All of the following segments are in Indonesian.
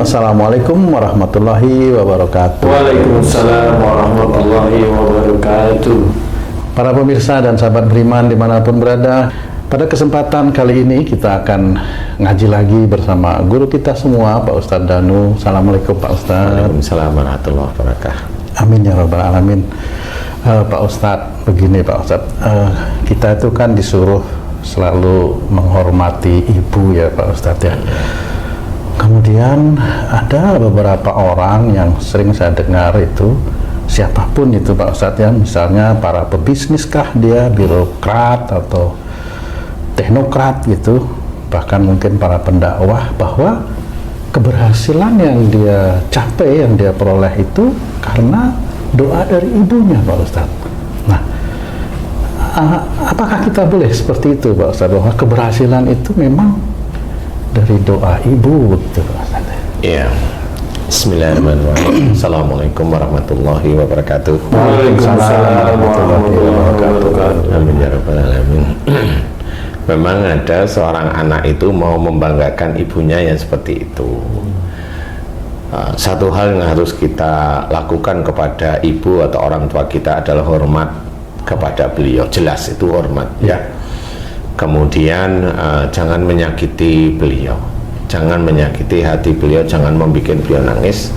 Assalamualaikum warahmatullahi wabarakatuh. Waalaikumsalam warahmatullahi wabarakatuh. Para pemirsa dan sahabat beriman dimanapun berada, pada kesempatan kali ini kita akan ngaji lagi bersama guru kita semua, Pak Ustadz Danu. Assalamualaikum Pak Ustadz. Waalaikumsalam warahmatullahi wabarakatuh. Amin ya rabbal alamin. Pak Ustadz, begini Pak Ustadz, kita itu kan disuruh selalu menghormati ibu ya Pak Ustadz ya. Kemudian ada beberapa orang yang sering saya dengar itu, siapapun itu Pak Ustadz ya, misalnya para pebisnis kah dia, birokrat atau teknokrat gitu, bahkan mungkin para pendakwah, bahwa keberhasilan yang dia capai, yang dia peroleh itu karena doa dari ibunya Pak Ustadz. Nah, apakah kita boleh seperti itu Pak Ustadz, bahwa keberhasilan itu memang dari doa ibu gitu Pak Ustadz? Iya. Bismillahirrahmanirrahim. Assalamualaikum warahmatullahi wabarakatuh. Waalaikumsalam warahmatullahi wabarakatuh. Amin ya rabbal alamin. Memang ada seorang anak itu mau membanggakan ibunya yang seperti itu. Satu hal yang harus kita lakukan kepada ibu atau orang tua kita adalah hormat kepada beliau. Jelas itu hormat ya. Kemudian jangan menyakiti beliau, jangan menyakiti hati beliau, jangan membuat beliau nangis.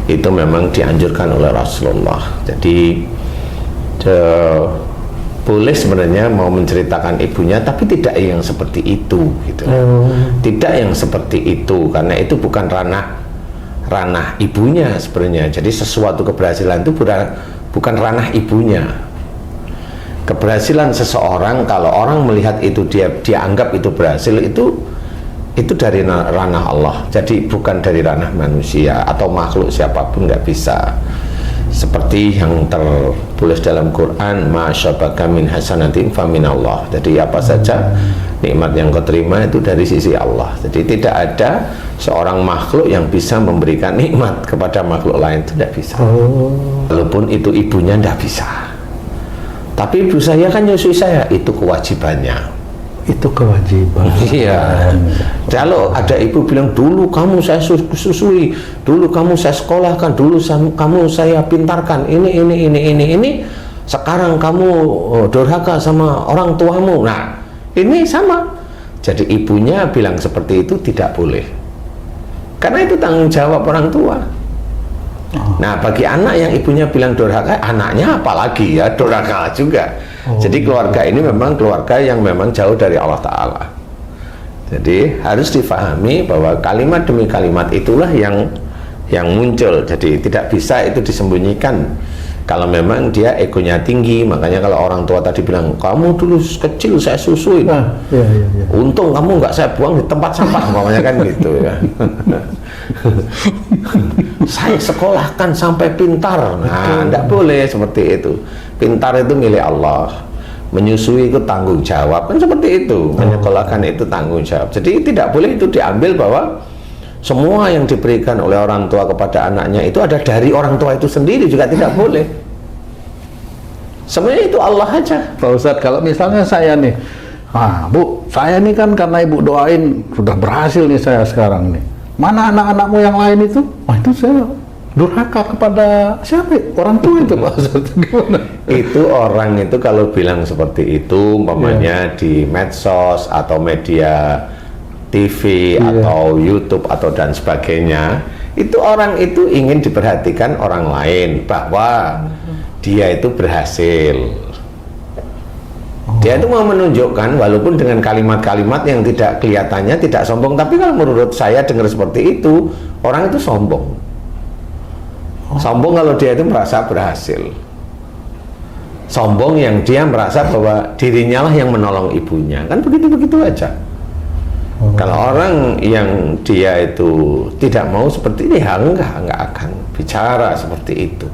Itu memang dianjurkan oleh Rasulullah. Jadi boleh sebenarnya mau menceritakan ibunya, tapi tidak yang seperti itu gitu. Tidak yang seperti itu, karena itu bukan ranah ibunya sebenarnya. Jadi sesuatu keberhasilan itu bukan ranah ibunya. Keberhasilan seseorang, kalau orang melihat itu dia anggap itu berhasil, itu dari ranah Allah. Jadi bukan dari ranah manusia atau makhluk siapapun, nggak bisa. Seperti yang tertulis dalam Quran, ma syabaka min hasanatin fa min Allah. Jadi apa saja nikmat yang kau terima itu dari sisi Allah. Jadi tidak ada seorang makhluk yang bisa memberikan nikmat kepada makhluk lain, itu tidak bisa. Walaupun itu ibunya, tidak bisa. Tapi ibu saya kan nyusui saya, itu kewajibannya. Itu kewajiban. Iya. Kalau ada ibu bilang, dulu kamu saya susui, dulu kamu saya sekolahkan, dulu kamu saya pintarkan, ini, sekarang kamu durhaka sama orang tuamu. Nah, ini sama. Jadi ibunya bilang seperti itu tidak boleh. Karena itu tanggung jawab orang tua. Nah, bagi anak yang ibunya bilang durhaka, anaknya apalagi ya durhaka juga. Jadi keluarga ini memang keluarga yang memang jauh dari Allah Ta'ala. Jadi harus difahami bahwa kalimat demi kalimat itulah yang muncul. Jadi tidak bisa itu disembunyikan. Kalau memang dia egonya tinggi, makanya kalau orang tua tadi bilang, kamu dulu kecil saya susuin, iya. untung kamu nggak saya buang di tempat sampah, makanya kan gitu ya. Saya sekolahkan sampai pintar. Nah, tidak boleh seperti itu. Pintar itu milik Allah, menyusui itu tanggung jawab, kan seperti itu. Menyekolahkan itu tanggung jawab. Jadi tidak boleh itu diambil bahwa semua yang diberikan oleh orang tua kepada anaknya itu ada dari orang tua itu sendiri, juga tidak boleh. Sebenarnya itu Allah aja. Pak Ustadz, kalau misalnya saya nih, Bu, saya nih kan karena ibu doain sudah berhasil nih saya sekarang nih. Mana anak-anakmu yang lain itu? Itu saya durhaka kepada siapa? Orang tua itu Pak Ustadz. Gimana? Itu orang itu kalau bilang seperti itu, umpamanya di medsos atau media TV atau YouTube atau dan sebagainya, itu orang itu ingin diperhatikan orang lain bahwa dia itu berhasil. Dia itu mau menunjukkan, walaupun dengan kalimat-kalimat yang tidak kelihatannya tidak sombong, tapi kalau menurut saya dengar seperti itu, orang itu sombong. Sombong kalau dia itu merasa berhasil. Sombong yang dia merasa bahwa dirinya lah yang menolong ibunya, kan begitu-begitu aja. Kalau orang yang dia itu tidak mau seperti ini, ya enggak akan bicara seperti itu.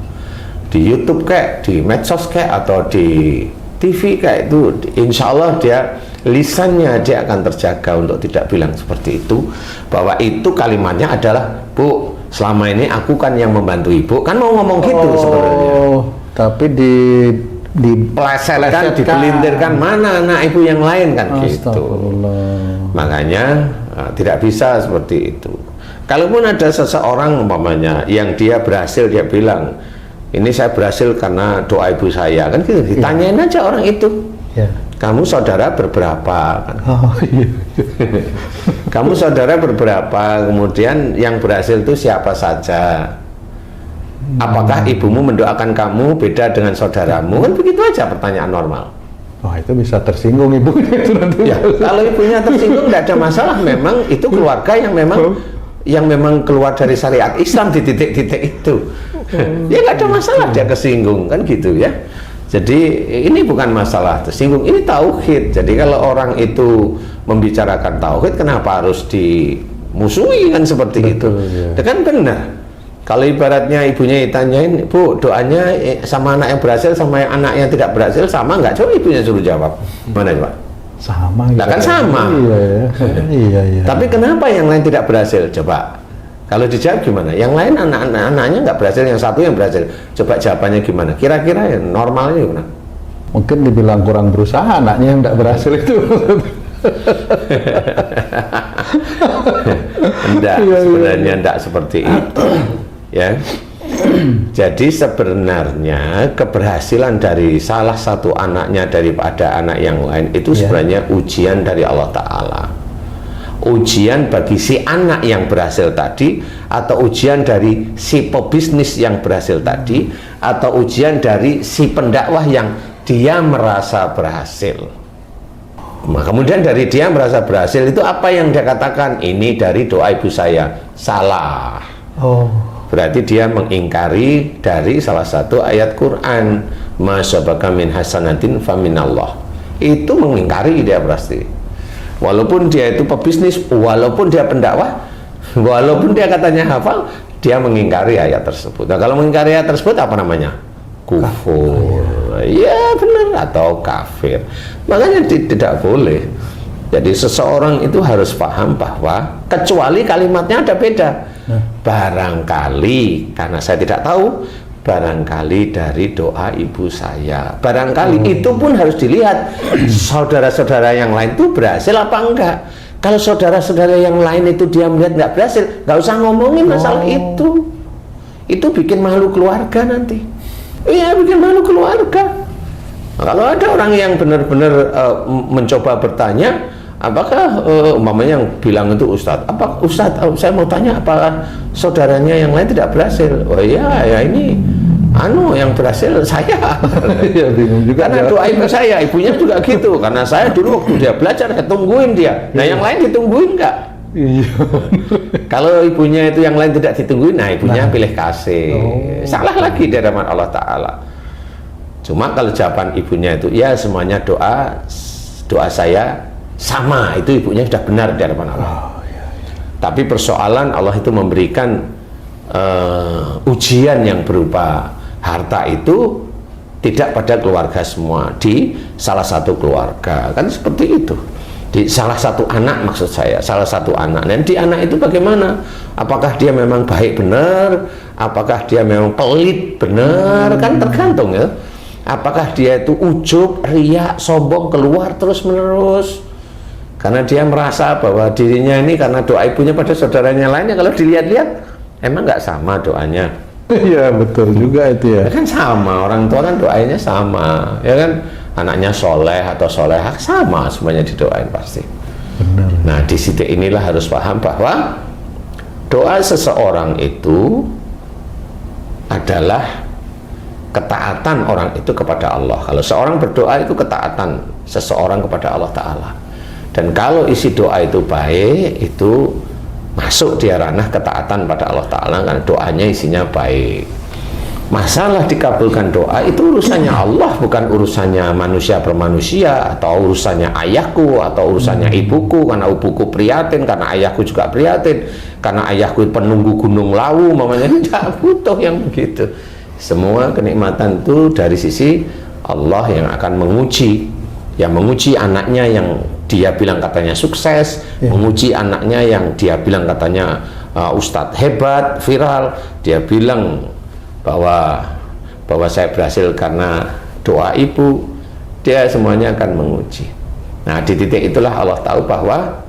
Di YouTube kayak, di medsos kayak, atau di TV kayak itu, insya Allah dia lisannya dia akan terjaga untuk tidak bilang seperti itu. Bahwa itu kalimatnya adalah, Bu, selama ini aku kan yang membantu ibu, kan mau ngomong gitu sebenarnya. Tapi dipelesetkan, dipelintirkan, mana anak ibu yang lain kan gitu. Makanya tidak bisa seperti itu. Kalaupun ada seseorang umpamanya yang dia berhasil, dia bilang ini saya berhasil karena doa ibu saya, kan gitu, ditanyain aja orang itu, kamu saudara berberapa kan? Oh, iya. Kamu saudara berberapa, kemudian yang berhasil itu siapa saja, apakah ibumu mendoakan kamu beda dengan saudaramu, kan begitu aja pertanyaan normal. Wah, itu bisa tersinggung ibunya itu nanti. Ya, kalau ibunya tersinggung tidak ada masalah, memang itu keluarga yang memang keluar dari syariat Islam di titik-titik itu. Ya nggak ada masalah dia kesinggung, kan gitu ya. Jadi ini bukan masalah tersinggung, ini tauhid. Jadi kalau orang itu membicarakan tauhid, kenapa harus dimusuhi kan seperti itu? Ya. Kan benar. Kalau ibaratnya ibunya ditanyain, Bu, doanya sama anak yang berhasil sama yang anak yang tidak berhasil sama nggak? Coba ibunya suruh jawab. Mana coba? Sama. Nah, kan sama. Iya. Tapi kenapa yang lain tidak berhasil? Coba. Kalau dijawab gimana? Yang lain anak-anaknya nggak berhasil, yang satu yang berhasil. Coba jawabannya gimana? Kira-kira ya normalnya gimana? Mungkin dibilang kurang berusaha anaknya yang nggak berhasil itu. Enggak, sebenarnya enggak seperti itu. Ya. Jadi sebenarnya keberhasilan dari salah satu anaknya daripada anak yang lain itu sebenarnya ujian dari Allah Ta'ala. Ujian bagi si anak yang berhasil tadi, atau ujian dari si pebisnis yang berhasil tadi, atau ujian dari si pendakwah yang dia merasa berhasil. Nah, kemudian dari dia merasa berhasil itu apa yang dia katakan? Ini dari doa ibu saya. Salah. Berarti dia mengingkari dari salah satu ayat Quran, ma syabaka min hasanatin faminallah. Itu mengingkari dia pasti. Walaupun dia itu pebisnis, walaupun dia pendakwah, walaupun dia katanya hafal, dia mengingkari ayat tersebut. Nah, kalau mengingkari ayat tersebut apa namanya? Kufur. Ya benar, atau kafir. Makanya tidak boleh. Jadi seseorang itu harus paham bahwa kecuali kalimatnya ada beda. Barangkali, karena saya tidak tahu, barangkali dari doa ibu saya. Barangkali itu pun harus dilihat saudara-saudara yang lain itu berhasil apa enggak. Kalau saudara-saudara yang lain itu dia melihat nggak berhasil, nggak usah ngomongin masalah itu. Itu bikin malu keluarga nanti. Iya, bikin malu keluarga. Nah, kalau ada orang yang benar-benar mencoba bertanya, apakah umpamanya yang bilang itu Ustadz, apa Ustadz, saya mau tanya apakah saudaranya yang lain tidak berhasil? Oh iya, ya ini yang berhasil saya. Ya, bingung juga. Karena doa ibu saya, ibunya juga gitu. Karena saya dulu waktu dia belajar, saya tungguin dia. Nah, yang lain ditungguin nggak? Iya. Kalau ibunya itu yang lain tidak ditungguin, nah ibunya pilih kasih. Salah lagi di hadapan Allah Ta'ala. Cuma kalau jawaban ibunya itu, ya semuanya doa saya sama, itu ibunya sudah benar di hadapan Allah. Tapi persoalan Allah itu memberikan ujian yang berupa harta itu tidak pada keluarga semua, di salah satu keluarga, kan seperti itu. Di salah satu anak, maksud saya salah satu anak, dan di anak itu bagaimana? Apakah dia memang baik benar, apakah dia memang pelit benar, kan tergantung ya. Apakah dia itu ujub, riak, sombong, keluar terus menerus karena dia merasa bahwa dirinya ini karena doa ibunya pada saudaranya lainnya. Kalau dilihat-lihat emang nggak sama doanya. Iya, betul juga itu ya. Kan sama, orang tua kan doanya sama, ya kan. Anaknya soleh atau solehah sama semuanya didoain pasti. Benar. Nah, di titik inilah harus paham bahwa doa seseorang itu adalah ketaatan orang itu kepada Allah. Kalau seorang berdoa itu ketaatan seseorang kepada Allah Ta'ala. Dan kalau isi doa itu baik, itu masuk di ranah ketaatan pada Allah Ta'ala, karena doanya isinya baik. Masalah dikabulkan doa itu urusannya Allah, bukan urusannya manusia per manusia, atau urusannya ayahku, atau urusannya ibuku, karena ibuku prihatin, karena ayahku juga prihatin, karena ayahku penunggu gunung Lawu, mamanya tidak butuh yang begitu. Semua kenikmatan itu dari sisi Allah yang akan menguji, yang menguji anaknya yang dia bilang katanya sukses, menguji anaknya yang dia bilang katanya Ustadz hebat, viral, dia bilang bahwa saya berhasil karena doa ibu, dia semuanya akan menguji. Nah, di titik itulah Allah tahu bahwa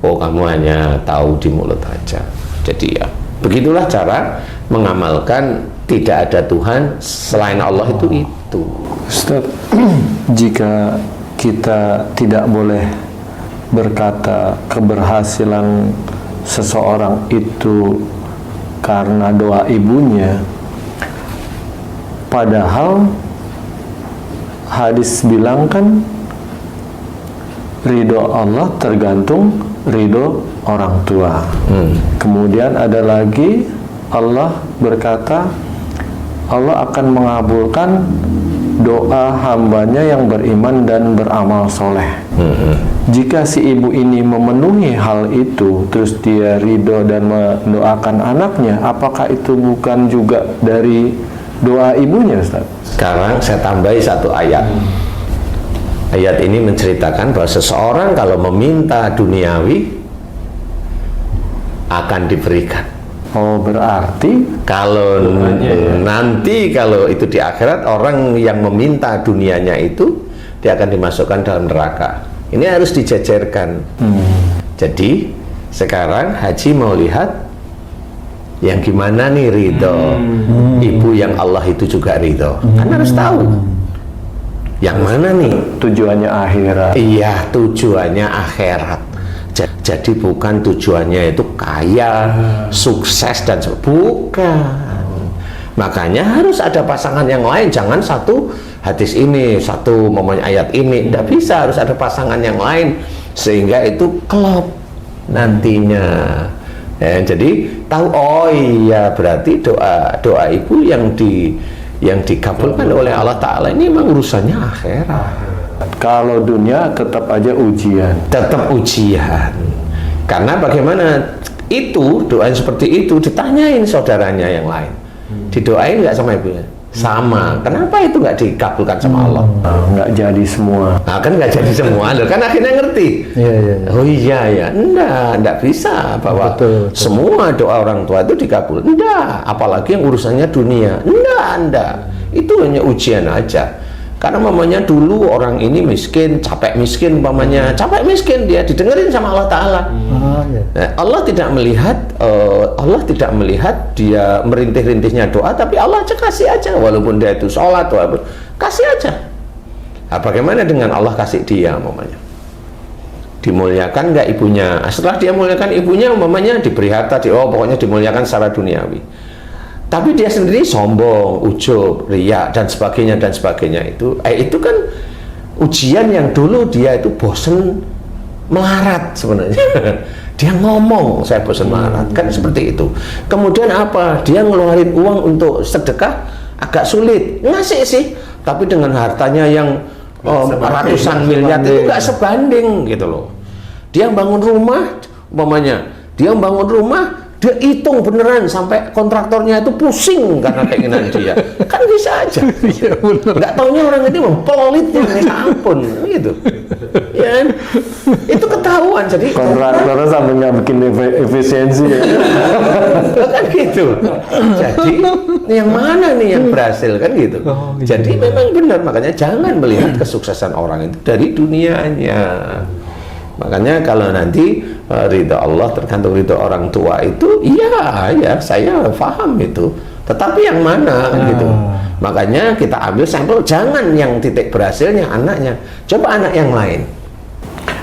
kamu hanya tahu di mulut aja. Jadi ya begitulah cara mengamalkan tidak ada Tuhan selain Allah itu. Ustaz, jika kita tidak boleh berkata keberhasilan seseorang itu karena doa ibunya, padahal hadis bilang kan ridho Allah tergantung ridho orang tua. Kemudian ada lagi Allah berkata Allah akan mengabulkan doa hambanya yang beriman dan beramal soleh. Jika si ibu ini memenuhi hal itu, terus dia ridho dan mendoakan anaknya, apakah itu bukan juga dari doa ibunya, Ustaz? Sekarang saya tambahi satu ayat. Ayat ini menceritakan bahwa seseorang kalau meminta duniawi akan diberikan. Oh, berarti Kalau nanti kalau itu di akhirat, orang yang meminta dunianya itu dia akan dimasukkan dalam neraka. Ini harus dijajarkan. Jadi sekarang Haji mau lihat yang gimana nih ridho ibu yang Allah itu juga ridho. Kan harus tahu yang mana nih tujuannya akhirat. Iya, tujuannya akhirat. Jadi bukan tujuannya itu kaya, sukses dan bukan. Makanya harus ada pasangan yang lain. Jangan satu hadis ini, satu momennya ayat ini. Tidak bisa, harus ada pasangan yang lain sehingga itu klop nantinya. Jadi tahu, oh iya berarti doa ibu yang dikabulkan oleh Allah Ta'ala ini memang urusannya akhirat. Kalau dunia tetap aja ujian. Tetap ujian. Karena bagaimana itu doa seperti itu ditanyain saudaranya yang lain. Didoain nggak sama ibunya? Sama. Kenapa itu nggak dikabulkan sama Allah? Nggak jadi semua. Nah, kan nggak jadi semua. Kan akhirnya ngerti. Oh iya ya, enggak bisa bahwa semua doa orang tua itu dikabul. Enggak, apalagi yang urusannya dunia. Enggak. Itu hanya ujian aja. Karena mamanya dulu orang ini miskin, capek miskin, capek miskin dia didengerin sama Allah Ta'ala. Allah tidak melihat dia merintih-rintihnya doa, tapi Allah aja kasih aja, walaupun dia itu sholat, walaupun kasih aja. Nah, bagaimana dengan Allah kasih dia mamanya? Dimuliakan nggak ibunya? Setelah dia muliakan ibunya, mamanya diberi harta, pokoknya dimuliakan secara duniawi. Tapi dia sendiri sombong, ujub, riya dan sebagainya itu kan ujian yang dulu dia itu bosen melarat sebenarnya. Dia ngomong saya bosen melarat, kan seperti itu. Kemudian apa? Dia ngeluarin uang untuk sedekah agak sulit, ngasih sih, tapi dengan hartanya yang ratusan miliar itu nggak sebanding gitu loh. Dia bangun rumah, dia hitung beneran sampai kontraktornya itu pusing karena keinginan dia. Kan bisa aja. Nggak taunya orang itu pelit ya, minta ampun gitu. Ya, itu ketahuan. Jadi kontraktornya sampai nggak bikin efisiensi ya. Kan gitu. Jadi yang mana nih yang berhasil kan gitu. Jadi memang benar, makanya jangan melihat kesuksesan orang itu dari dunianya. Makanya kalau nanti ridho Allah tergantung ridho orang tua itu, iya saya paham itu. Tetapi yang mana kan gitu. Makanya kita ambil sampel, jangan yang titik berhasilnya anaknya, coba anak yang lain.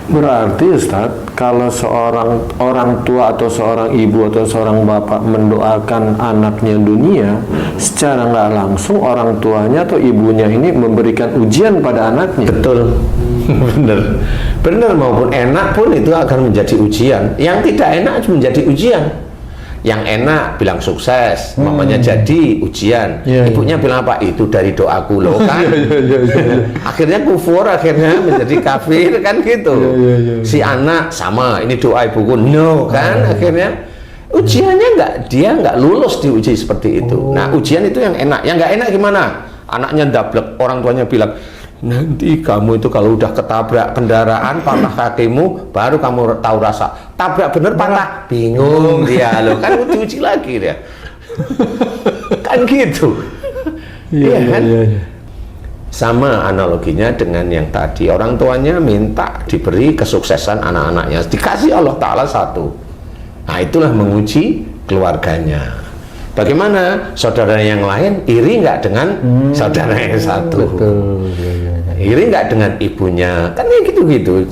Berarti Ustadz, kalau seorang orang tua atau seorang ibu atau seorang bapak mendoakan anaknya dunia, secara nggak langsung orang tuanya atau ibunya ini memberikan ujian pada anaknya. Betul. bener maupun enak pun itu akan menjadi ujian. Yang tidak enak menjadi ujian. Yang enak bilang sukses, mamanya jadi ujian. Ibunya bilang apa? Itu dari doaku loh kan. Akhirnya kufur, akhirnya menjadi kafir kan gitu. Si anak sama, ini doa ibuku, no kan. Akhirnya ujiannya dia nggak lulus diuji seperti itu. Nah ujian itu yang enak. Yang nggak enak gimana? Anaknya dablek, orang tuanya bilang, nanti kamu itu kalau udah ketabrak kendaraan patah kakimu baru kamu tahu rasa. Tabrak bener patah, bingung dia loh kan, diuji lagi dia. Kan gitu. Iya kan? Sama analoginya dengan yang tadi, orang tuanya minta diberi kesuksesan anak-anaknya, dikasih Allah Ta'ala satu. Nah itulah menguji keluarganya. Bagaimana saudara yang lain iri nggak dengan saudara yang satu? Betul. Iri nggak dengan ibunya? Kan ya gitu-gitu.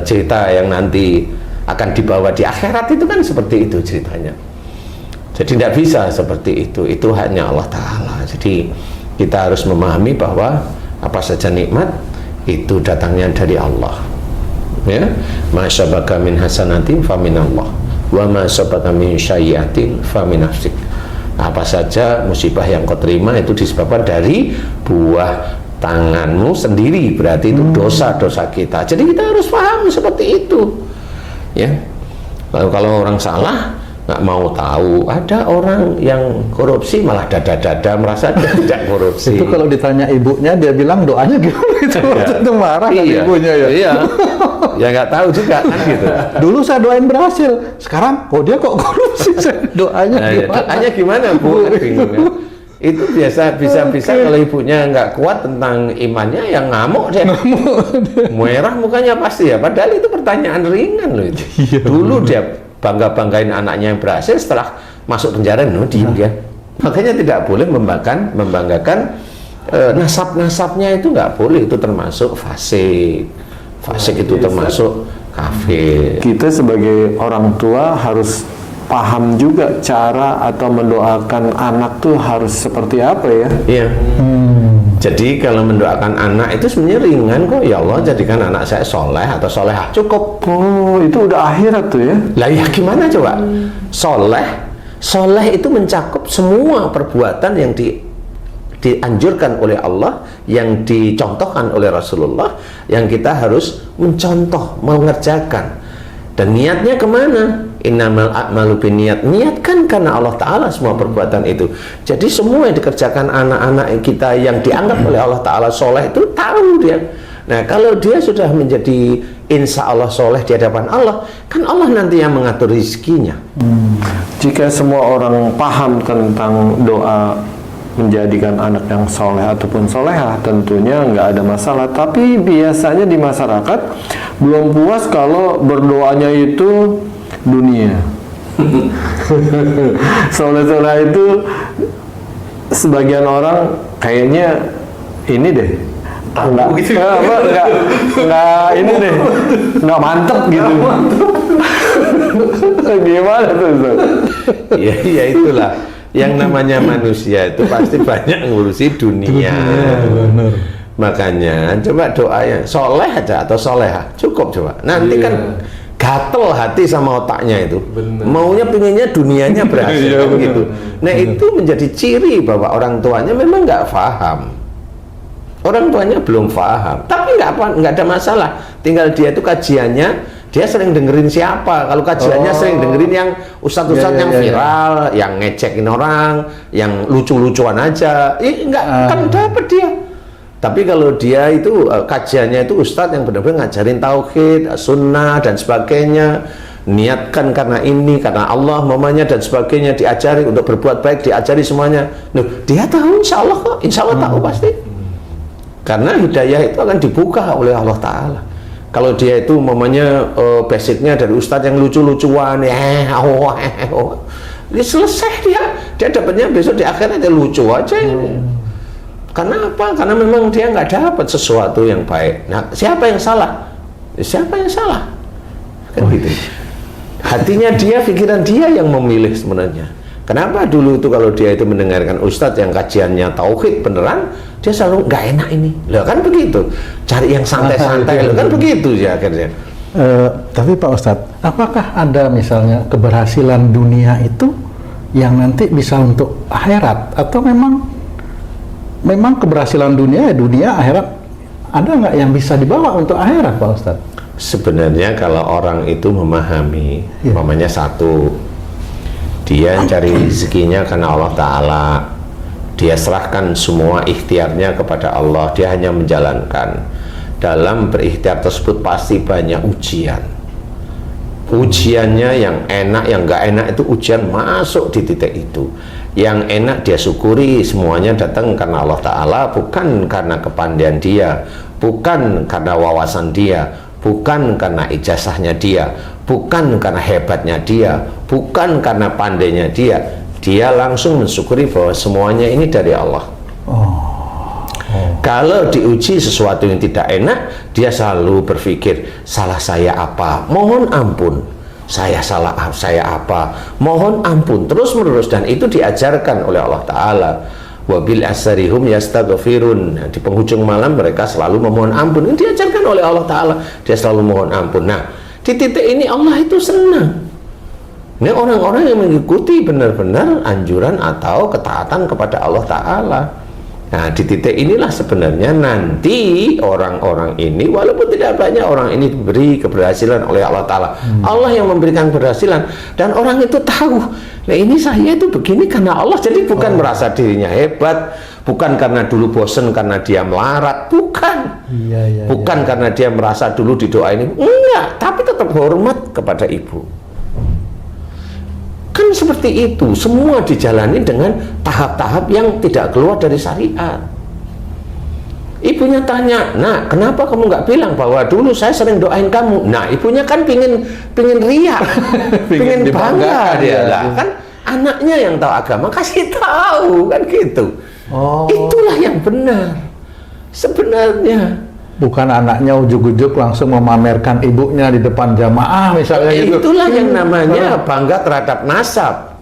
Cerita yang nanti akan dibawa di akhirat itu kan seperti itu ceritanya. Jadi tidak bisa seperti itu. Itu hanya Allah Ta'ala. Jadi kita harus memahami bahwa apa saja nikmat itu datangnya dari Allah. Ya, ma syabaka min hasanatin fa min Allah, wa ma syabaka min sayyi'atin fa min nafsik. Apa saja musibah yang kau terima itu disebabkan dari buah tanganmu sendiri, berarti itu dosa-dosa kita. Jadi kita harus paham seperti itu. Ya. Lalu kalau orang salah nggak mau tahu, ada orang yang korupsi malah dada-dada merasa dia tidak korupsi. Itu kalau ditanya ibunya dia bilang doanya gimana itu marah kan ibunya ya. Iya. Ya nggak tahu juga kan gitu. Dulu saya doain berhasil, sekarang dia kok korupsi, doanya gimana? Doanya gimana Bu? Bingung ya. Itu bisa kalau ibunya nggak kuat tentang imannya yang ngamuk dia. Merah mukanya pasti ya, padahal itu pertanyaan ringan loh itu. Dulu dia banggain anaknya yang berhasil, setelah masuk penjara diem dia. Makanya tidak boleh membanggakan nasab-nasabnya, itu nggak boleh, itu termasuk fasik itu termasuk kafir. Kita sebagai orang tua harus paham juga cara atau mendoakan anak tuh harus seperti apa ya. Iya. Jadi kalau mendoakan anak itu sebenarnya ringan kok. Ya Allah, jadikan anak saya soleh atau solehah, cukup. Oh, itu udah akhirat tuh ya. Lah ya gimana coba? Soleh itu mencakup semua perbuatan yang dianjurkan oleh Allah, yang dicontohkan oleh Rasulullah, yang kita harus mencontoh, mengerjakan. Dan niatnya kemana? Innamal a'malu binniyat. Niatkan karena Allah Ta'ala semua perbuatan itu. Jadi semua yang dikerjakan anak-anak kita yang dianggap oleh Allah Ta'ala soleh itu tahu dia. Nah kalau dia sudah menjadi insya Allah soleh di hadapan Allah, kan Allah nanti yang mengatur rezekinya. Jika semua orang paham tentang doa menjadikan anak yang soleh ataupun solehah, tentunya nggak ada masalah. Tapi biasanya di masyarakat belum puas kalau berdoanya itu dunia. Soleh-soleh itu sebagian orang kayaknya ini deh, nggak ini deh, nggak mantep gitu. Gimana tuh? Ya itulah. Yang namanya manusia itu pasti banyak ngurusi dunia. Benar. Makanya coba doanya soleh aja atau solehah cukup coba. Nanti kan gatel hati sama otaknya itu. Maunya pinginnya dunianya berhasil kan gitu. Nah itu menjadi ciri bahwa orang tuanya memang nggak paham. Orang tuanya belum paham. Tapi nggak ada masalah. Tinggal dia itu kajiannya. Dia sering dengerin siapa? Kalau kajiannya sering dengerin yang ustadz-ustadz yang viral, yang ngecekin orang, yang lucu-lucuan aja, kan dapat dia. Tapi kalau dia itu kajiannya itu ustadz yang benar-benar ngajarin tauhid, sunnah dan sebagainya, niatkan karena ini, karena Allah mamanya dan sebagainya, diajari untuk berbuat baik, diajari semuanya. Loh, dia tahu insya Allah kok, insya Allah tahu pasti. Karena hidayah itu akan dibuka oleh Allah Ta'ala. Kalau dia itu mamanya basicnya dari ustadz yang lucu-lucuan, selesai dia dapatnya besok di akhirat dia lucu aja. Karena apa? Karena memang dia nggak dapat sesuatu yang baik. Nah, siapa yang salah? Siapa yang salah? Kan gitu. Hatinya dia, pikiran dia yang memilih sebenarnya. Kenapa dulu itu kalau dia itu mendengarkan ustadz yang kajiannya tauhid beneran, dia selalu nggak enak ini. Loh kan begitu. Cari yang santai-santai, loh kan begitu ya akhirnya. Tapi Pak Ustadz, apakah ada misalnya keberhasilan dunia itu yang nanti bisa untuk akhirat, atau memang keberhasilan dunia akhirat ada nggak yang bisa dibawa untuk akhirat Pak Ustadz? Sebenarnya kalau orang itu memahami, namanya satu, dia cari rezekinya karena Allah Ta'ala, dia serahkan semua ikhtiarnya kepada Allah, dia hanya menjalankan. Dalam berikhtiar tersebut pasti banyak ujian. Ujiannya yang enak, yang nggak enak itu ujian masuk di titik itu. Yang enak dia syukuri, semuanya datang karena Allah Ta'ala, bukan karena kepandaian dia, bukan karena wawasan dia, bukan karena ijazahnya dia, bukan karena hebatnya dia, bukan karena pandainya dia langsung mensyukuri bahwa semuanya ini dari Allah. Kalau diuji sesuatu yang tidak enak, dia selalu berpikir, salah saya apa? Mohon ampun. Saya salah saya apa? Mohon ampun. Terus menerus, dan itu diajarkan oleh Allah Ta'ala. Wabil asarihum yastaghfirun. Di penghujung malam mereka selalu memohon ampun. Ini diajarkan oleh Allah Ta'ala. Dia selalu mohon ampun. Nah, di titik ini Allah itu senang. Ini orang-orang yang mengikuti benar-benar anjuran atau ketaatan kepada Allah Ta'ala. Nah, di titik inilah sebenarnya nanti orang-orang ini, walaupun tidak banyak orang ini diberi keberhasilan oleh Allah Ta'ala, Allah yang memberikan keberhasilan, dan orang itu tahu, nah ini saya itu begini karena Allah. Jadi bukan merasa dirinya hebat, bukan karena dulu bosen karena dia melarat, bukan. Bukan karena dia merasa dulu didoain, enggak, tapi tetap hormat kepada ibu. Kan seperti itu, semua dijalani dengan tahap-tahap yang tidak keluar dari syariat. Ibunya tanya, nah kenapa kamu nggak bilang bahwa dulu saya sering doain kamu? Nah ibunya kan pingin riak, pingin bangga dia lah. Kan anaknya yang tahu agama, kasih tahu kan gitu. Itulah yang benar sebenarnya. Bukan anaknya ujuk-ujuk langsung memamerkan ibunya di depan jamaah misalnya gitu. Itulah yang namanya bangga terhadap nasab.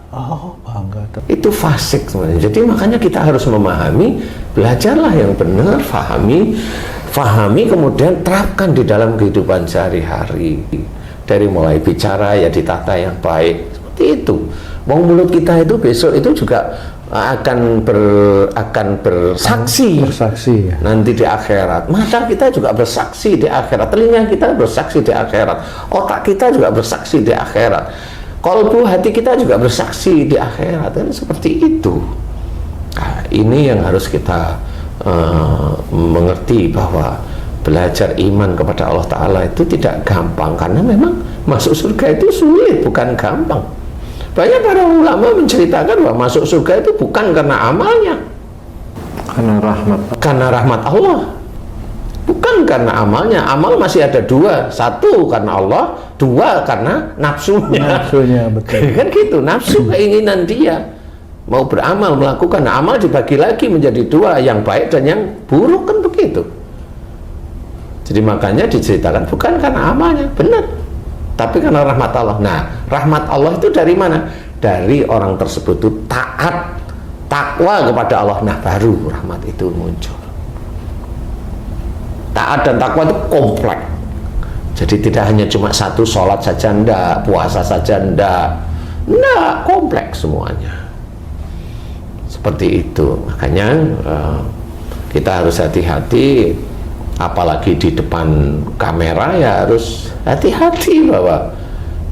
Bangga. Itu fasik sebenarnya. Jadi makanya kita harus memahami, belajarlah yang benar, fahami kemudian terapkan di dalam kehidupan sehari-hari. Dari mulai bicara ya ditata yang baik. Seperti itu. Mau mulut kita itu besok itu juga akan bersaksi ya. Nanti di akhirat. Mata kita juga bersaksi di akhirat, telinga kita bersaksi di akhirat, otak kita juga bersaksi di akhirat, kalbu hati kita juga bersaksi di akhirat. Dan seperti itu. Nah, ini yang harus kita mengerti, bahwa belajar iman kepada Allah Ta'ala itu tidak gampang, karena memang masuk surga itu sulit, bukan gampang. Banyak para ulama menceritakan bahwa masuk surga itu bukan karena amalnya, karena rahmat Allah, bukan karena amalnya. Amal masih ada dua, satu karena Allah, dua karena nafsunya, betul. Kan gitu, nafsu keinginan dia mau beramal, melakukan amal dibagi lagi menjadi dua, yang baik dan yang buruk, kan begitu. Jadi makanya diceritakan bukan karena amalnya, benar, tapi karena rahmat Allah. Nah, rahmat Allah itu dari mana? Dari orang tersebut itu taat, takwa kepada Allah. Nah, baru rahmat itu muncul. Taat dan takwa itu kompleks. Jadi tidak hanya cuma satu, sholat saja enggak, puasa saja enggak, kompleks semuanya. Seperti itu. Makanya kita harus hati-hati. Apalagi di depan kamera ya harus hati-hati, bahwa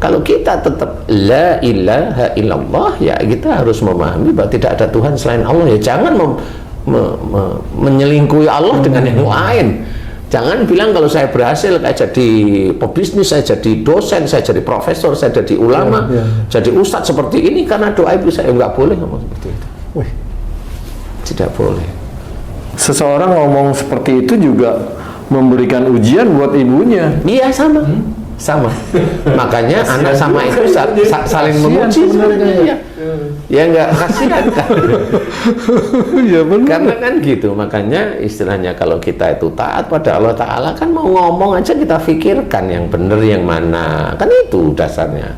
kalau kita tetap la ilaha illallah, ya kita harus memahami bahwa tidak ada Tuhan selain Allah. Ya jangan menyelingkuhi Allah dengan yang lain. Jangan bilang kalau saya berhasil kayak jadi pebisnis, saya jadi dosen, saya jadi profesor, saya jadi ulama, jadi ustadz seperti ini karena doa ibu saya. Nggak boleh ngomong seperti itu. Tidak boleh. Seseorang ngomong seperti itu juga memberikan ujian buat ibunya. Iya, sama. Sama. Makanya anak sama itu saling memuji sebenarnya. Ya enggak, kasihan kan. Ya benar. Karena kan gitu. Makanya istilahnya kalau kita itu taat pada Allah Ta'ala, kan mau ngomong aja kita pikirkan yang benar yang mana. Kan itu dasarnya.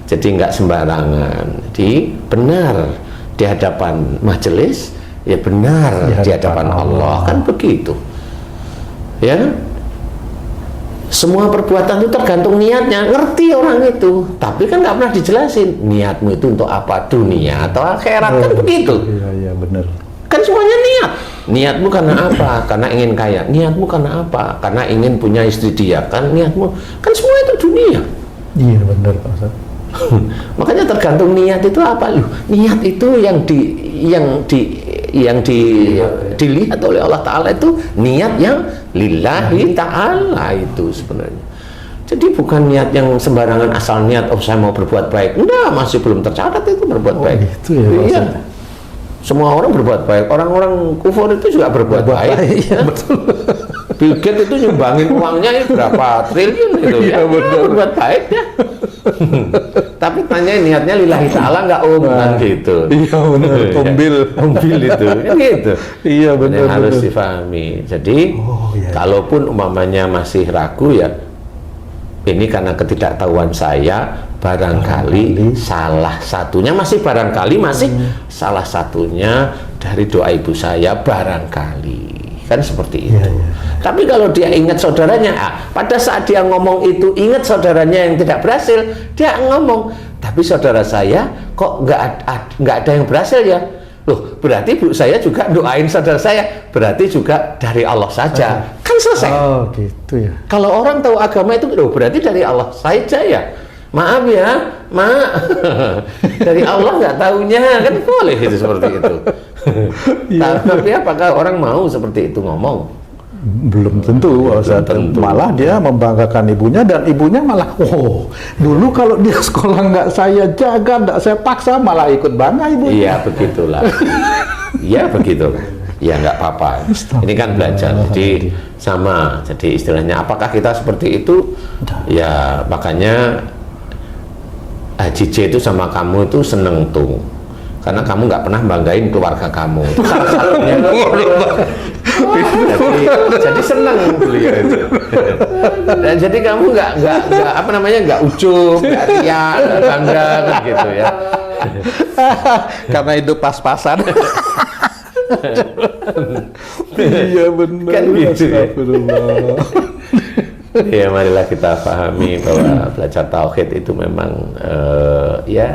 Jadi enggak sembarangan. Jadi benar di hadapan majelis, ya benar di hadapan Allah. Kan begitu. Ya kan? Semua perbuatan itu tergantung niatnya, ngerti orang itu, tapi kan nggak pernah dijelasin niatmu itu untuk apa, dunia atau akhirat. Kan begitu. Iya benar. Kan semuanya niat. Niatmu karena apa? Karena ingin kaya. Niatmu karena apa? Karena ingin punya istri dia. Kan niatmu, kan semua itu dunia. Iya benar Pak Ustaz. Makanya tergantung niat itu apa. Loh, niat itu yang dilihat oleh Allah Ta'ala itu niat yang lillahi ta'ala itu sebenarnya. Jadi bukan niat yang sembarangan asal niat, oh saya mau berbuat baik. Enggak, masih belum tercatat itu berbuat baik. Gitu ya, iya. Semua orang berbuat baik, orang-orang kufur itu juga berbuat baik. Iya, betul. Bill Gates itu nyumbangin uangnya berapa triliun itu ya, berbuat baik ya. Tapi tanya niatnya lillahi ta'ala nggak kan gitu. Iya benar, ombil. Ombil itu, kan gitu. Iya benar. Yang harus difahami. Jadi, iya. kalaupun umpamanya masih ragu ya, ini karena ketidaktahuan saya, barangkali salah satunya salah satunya dari doa ibu saya, barangkali. Kan seperti itu. Iya. Tapi kalau dia ingat saudaranya, pada saat dia ngomong itu ingat saudaranya yang tidak berhasil, dia ngomong, tapi saudara saya kok nggak ada yang berhasil ya. Loh, berarti bu saya juga doain saudara saya, berarti juga dari Allah saja. Kan selesai. Oh gitu ya. Kalau orang tahu agama itu, loh berarti dari Allah saja ya. Maaf ya, dari Allah nggak taunya, kan boleh itu seperti itu. Tapi apakah orang mau seperti itu ngomong? Belum tentu, Ustaz. Malah dia membanggakan ibunya, dan ibunya malah, dulu kalau dia sekolah nggak saya jaga, nggak saya paksa, malah ikut bangga ibu. Iya begitulah. Iya begitulah. Ya nggak apa-apa. Ini kan belajar. Jadi sama. Jadi istilahnya, apakah kita seperti itu? Ya makanya Haji J itu sama kamu itu seneng tuh. Karena kamu nggak pernah banggain keluarga kamu. Jadi senang beliau itu. Dan jadi kamu nggak ujub, nggak riak, nggak bangga kan gitu ya. Karena itu pas-pasan. Iya benar. Kan gitu ya. Astagfirullah. Ya marilah kita pahami bahwa belajar tauhid itu memang ya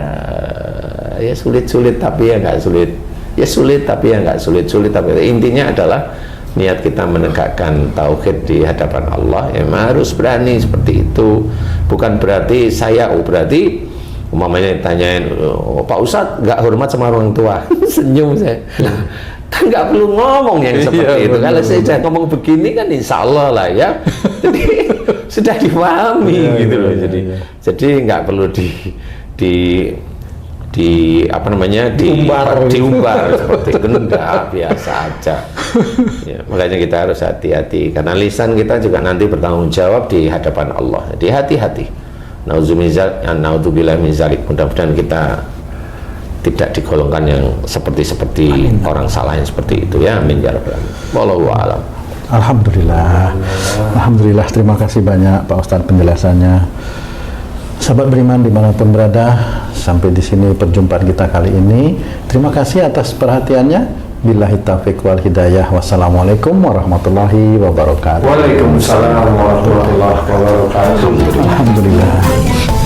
sulit-sulit tapi ya nggak sulit. Ya sulit tapi ya nggak sulit-sulit, tapi intinya adalah niat kita menegakkan tauhid di hadapan Allah ya harus berani seperti itu. Bukan berarti berarti umpamanya ditanyain, Pak Ustadz nggak hormat sama orang tua. Senyum saya. Kan nggak perlu ngomong yang seperti itu. Kalau saya sudah ngomong begini kan insya Allah lah ya. Jadi sudah dipahami gitu loh. Jadi nggak perlu diumbar seperti itu, enggak, biasa aja. Ya, makanya kita harus hati-hati karena lisan kita juga nanti bertanggung jawab di hadapan Allah. Jadi hati-hati. Naudzubillah min zalik. Mudah-mudahan kita tidak digolongkan yang seperti orang salah yang seperti itu ya. Amin ya rabbal alamin. Wallahu a'lam. Alhamdulillah, terima kasih banyak Pak Ustadz penjelasannya. Sahabat beriman dimanapun berada, sampai di sini perjumpaan kita kali ini. Terima kasih atas perhatiannya. Billahi taufiq wal hidayah. Wassalamualaikum warahmatullahi wabarakatuh. Waalaikumsalam warahmatullahi wabarakatuh. Alhamdulillah.